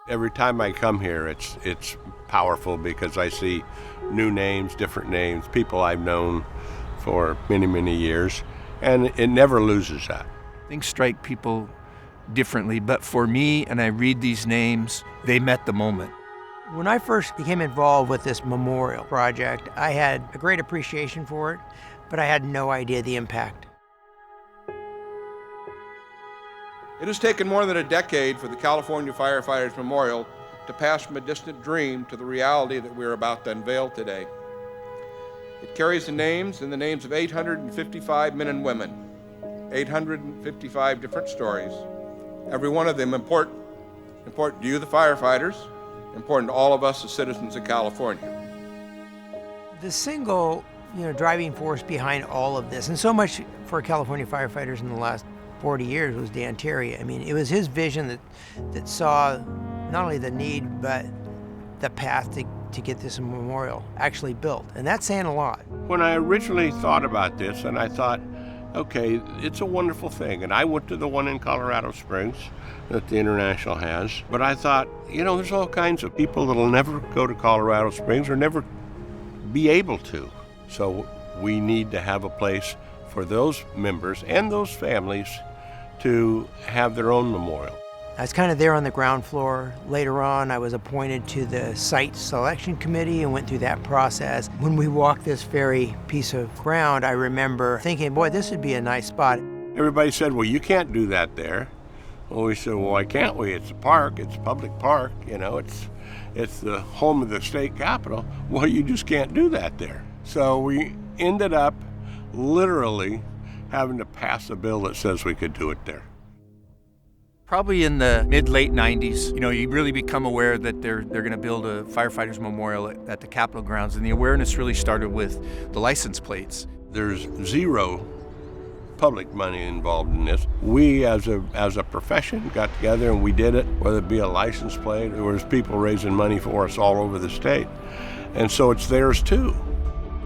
Every time I come here, it's powerful because I see new names, different names, people I've known for many, many years, and it never loses that. Things strike people differently, but for me, and I read these names, they met the moment. When I first became involved with this memorial project, I had a great appreciation for it, but I had no idea the impact. It has taken more than a decade for the California Firefighters Memorial to pass from a distant dream to the reality that we're about to unveil today. It carries the names of 855 men and women, 855 different stories, every one of them important to you, the firefighters, important to all of us as citizens of California. The single, driving force behind all of this, and so much for California firefighters in the last 40 years, was Dan Terry. I mean, it was his vision that saw not only the need, but the path to get this memorial actually built. And that's saying a lot. When I originally thought about this, and I thought, okay, it's a wonderful thing. And I went to the one in Colorado Springs that the International has. But I thought, there's all kinds of people that'll never go to Colorado Springs or never be able to. So we need to have a place for those members and those families to have their own memorial. I was kind of there on the ground floor. Later on, I was appointed to the site selection committee and went through that process. When we walked this very piece of ground, I remember thinking, boy, this would be a nice spot. Everybody said, well, you can't do that there. Well, we said, well, why can't we? It's a park, it's a public park, it's the home of the state capitol. Well, you just can't do that there. So we ended up literally having to pass a bill that says we could do it there. Probably in the mid-late 90s, you really become aware that they're going to build a firefighters memorial at the Capitol grounds, and the awareness really started with the license plates. There's zero public money involved in this. We, as a profession, got together and we did it, whether it be a license plate, there was people raising money for us all over the state, and so it's theirs too.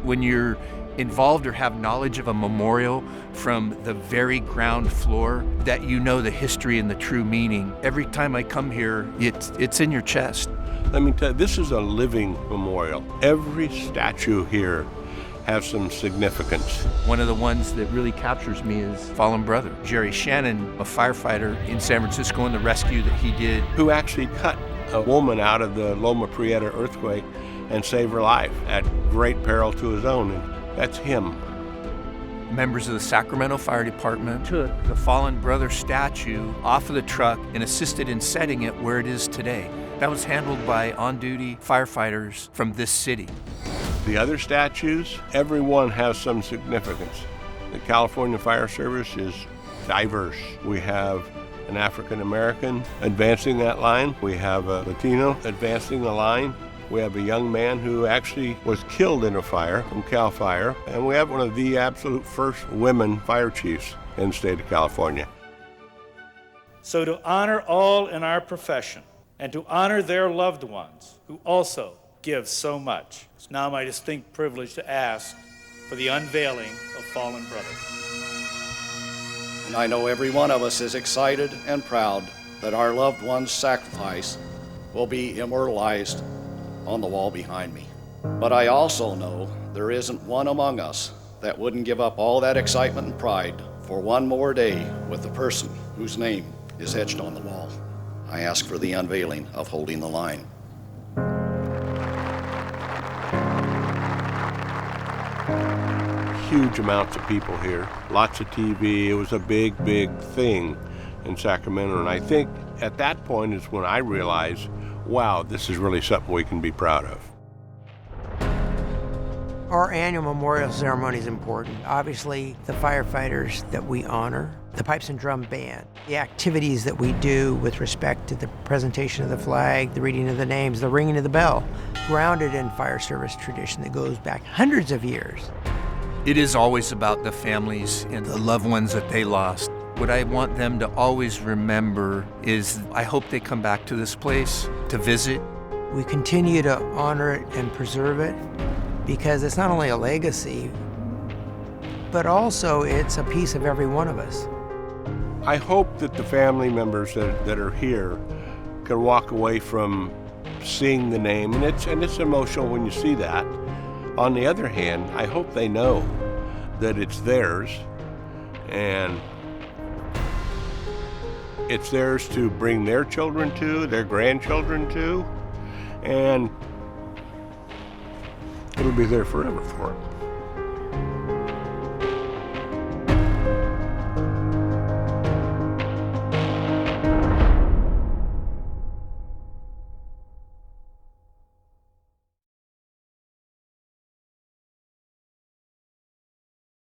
When you're involved or have knowledge of a memorial from the very ground floor, that the history and the true meaning. Every time I come here, it's in your chest. Let me tell you, this is a living memorial. Every statue here has some significance. One of the ones that really captures me is fallen brother, Jerry Shannon, a firefighter in San Francisco, and the rescue that he did. Who actually cut a woman out of the Loma Prieta earthquake and saved her life at great peril to his own. And that's him. Members of the Sacramento Fire Department took the fallen brother statue off of the truck and assisted in setting it where it is today. That was handled by on-duty firefighters from this city. The other statues, every one has some significance. The California Fire Service is diverse. We have an African American advancing that line. We have a Latino advancing the line. We have a young man who actually was killed in a fire from Cal Fire. And we have one of the absolute first women fire chiefs in the state of California. So to honor all in our profession and to honor their loved ones who also give so much, it's now my distinct privilege to ask for the unveiling of Fallen Brother. And I know every one of us is excited and proud that our loved one's sacrifice will be immortalized on the wall behind me. But I also know there isn't one among us that wouldn't give up all that excitement and pride for one more day with the person whose name is etched on the wall. I ask for the unveiling of Holding the Line. Huge amounts of people here, lots of TV. It was a big, big thing in Sacramento. And I think at that point is when I realized, wow, this is really something we can be proud of. Our annual memorial ceremony is important. Obviously, the firefighters that we honor, the pipes and drum band, the activities that we do with respect to the presentation of the flag, the reading of the names, the ringing of the bell, grounded in fire service tradition that goes back hundreds of years. It is always about the families and the loved ones that they lost. What I want them to always remember is I hope they come back to this place to visit. We continue to honor it and preserve it because it's not only a legacy, but also it's a piece of every one of us. I hope that the family members that are here can walk away from seeing the name, and it's emotional when you see that. On the other hand, I hope they know that it's theirs, and it's theirs to bring their children to, their grandchildren to, and it'll be there forever for them.